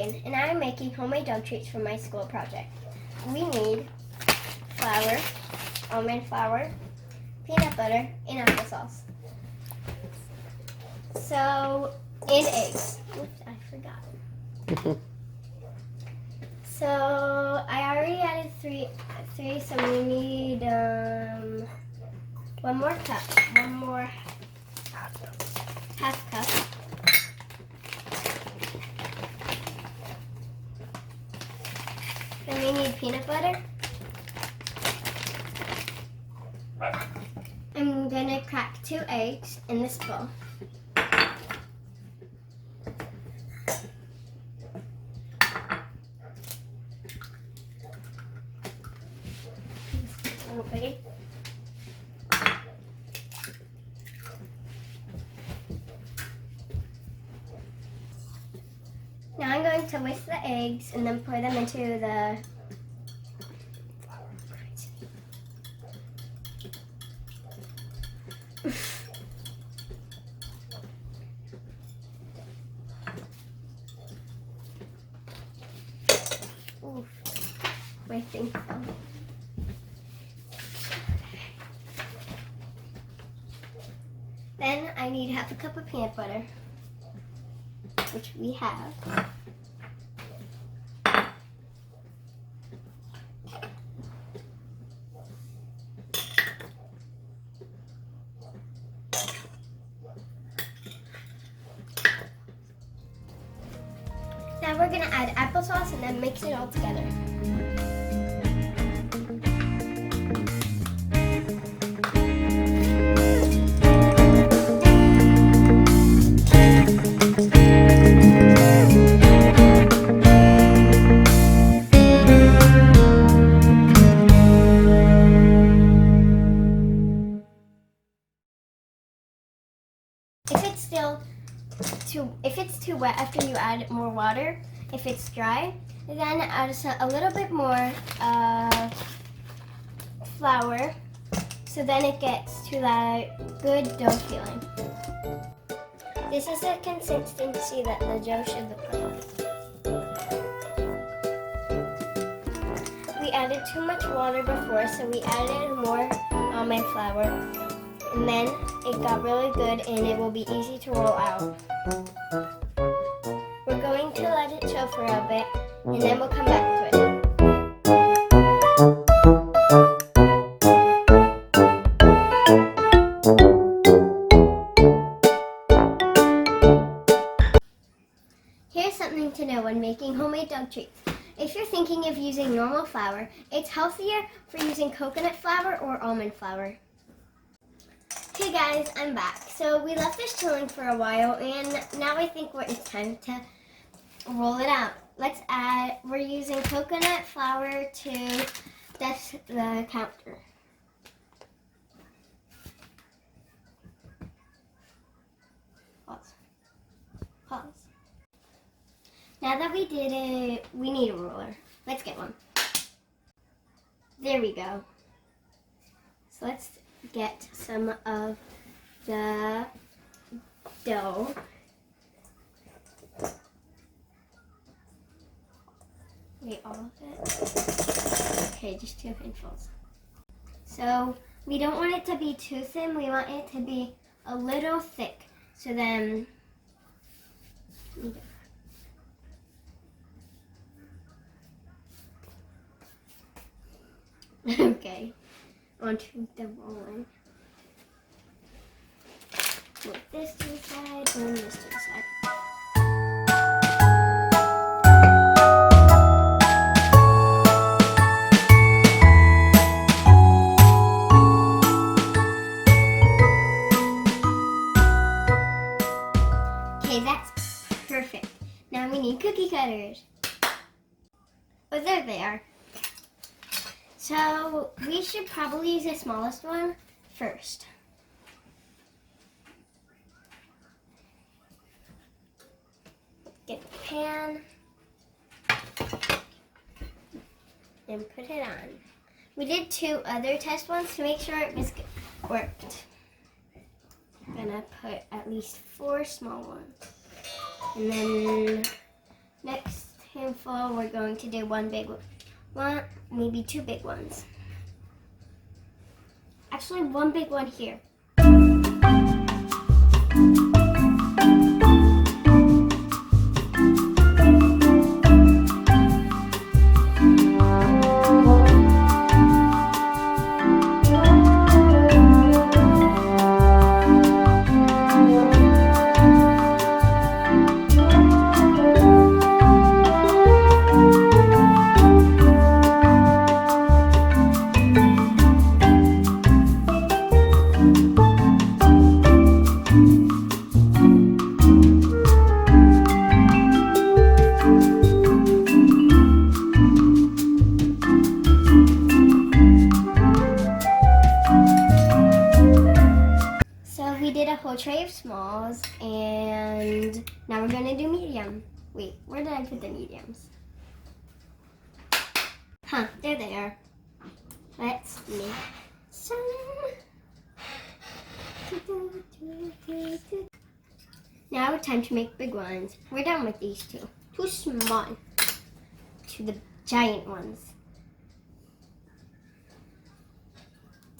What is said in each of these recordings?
Reagan, and I am making homemade dog treats for my school project. We need flour, almond flour, peanut butter, and applesauce. So, and eggs. Oops, I forgot. So, I already added three, so we need one more half cup. Then we need peanut butter. I'm gonna crack 2 eggs in this bowl. Okay. Now I'm going to whisk the eggs and then pour them into the Oof, I think so. Then I need half a cup of peanut butter, which we have. Now we're going to add applesauce and then mix it all together. If it's too wet after you add more water, if it's dry, then add a little bit more flour, so then it gets to that good dough feeling. This is the consistency that the dough should look like. We added too much water before, so we added more almond flour. And then it got really good and it will be easy to roll out. We're going to let it chill for a bit and then we'll come back to it. Here's something to know when making homemade dog treats. If you're thinking of using normal flour, it's healthier for using coconut flour or almond flour. Hey guys, I'm back. So we left this chilling for a while and now I think it's time to roll it out. We're using coconut flour to dust the counter. Pause. Now that we did it, we need a roller. Let's get one. There we go. So let's get some of the dough. Wait, all of it? Okay, just 2 handfuls. So we don't want it to be too thin, we want it to be a little thick. So then, okay. Onto the rolling. Move this to the side and this to the side. Okay, that's perfect. Now we need cookie cutters. Oh, there they are. So we should probably use the smallest one first. Get the pan and put it on. We did 2 other test ones to make sure it worked. I'm gonna put at least 4 small ones. And then next handful. We're going to do one big one, maybe two big ones. Actually, one big one here. We did a whole tray of smalls, and now we're going to do medium. Wait, where did I put the mediums? Huh, they're there. Let's make some. Now time to make big ones. We're done with these two. Too small to the giant ones.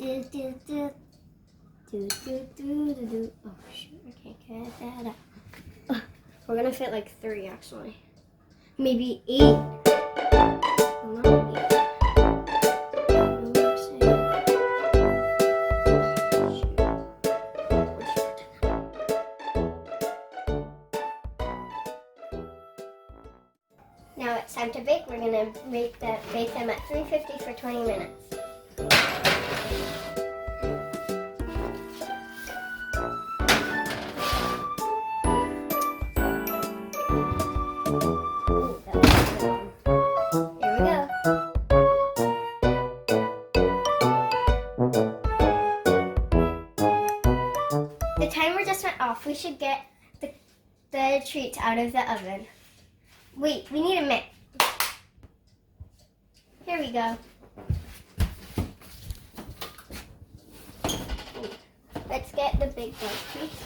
Oh shoot, I can't get that up. We're gonna fit like 3 actually. Maybe 8. Now it's time to bake. We're gonna bake them at 350 for 20 minutes. The timer just went off. We should get the treats out of the oven. Wait, we need a mix. Here we go. Let's get the big one, treats.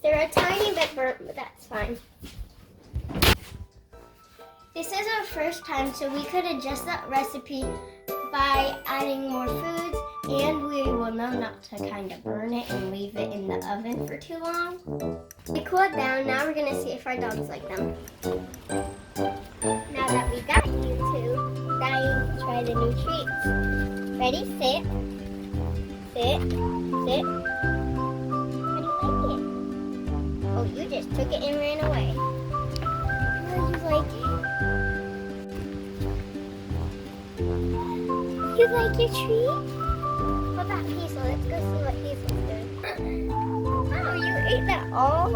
They're a tiny bit burnt, but that's fine. This is our first time, so we could adjust that recipe by adding more foods, and we will know not to kind of burn it and leave it in the oven for too long. We cooled down. Now we're going to see if our dogs like them. Now that we got you two dying to try the new treats. Ready, sit, sit, sit. How do you like it? Oh, you just took it and ran away. Oh, you like it? You like your treat? What about Hazel? Let's go see what Hazel's doing. Oh, you ate that all?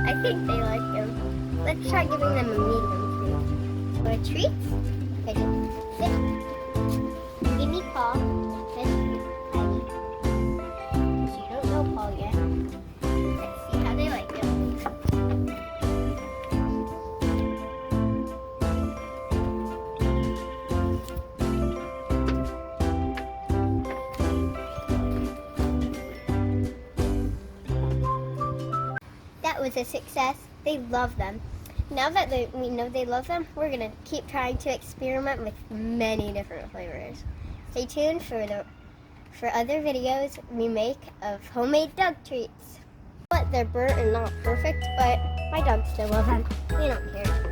I think they like them. Let's try giving them a medium treat. Want treats? Okay, sit. Give me Paul. Let's see, Patty. You don't know Paul yet. Let's see how they like him. That was a success. They love them. Now that we know they love them, we're going to keep trying to experiment with many different flavors. Stay tuned for other videos we make of homemade dog treats. But they're burnt and not perfect, but my dogs still love them. They don't care.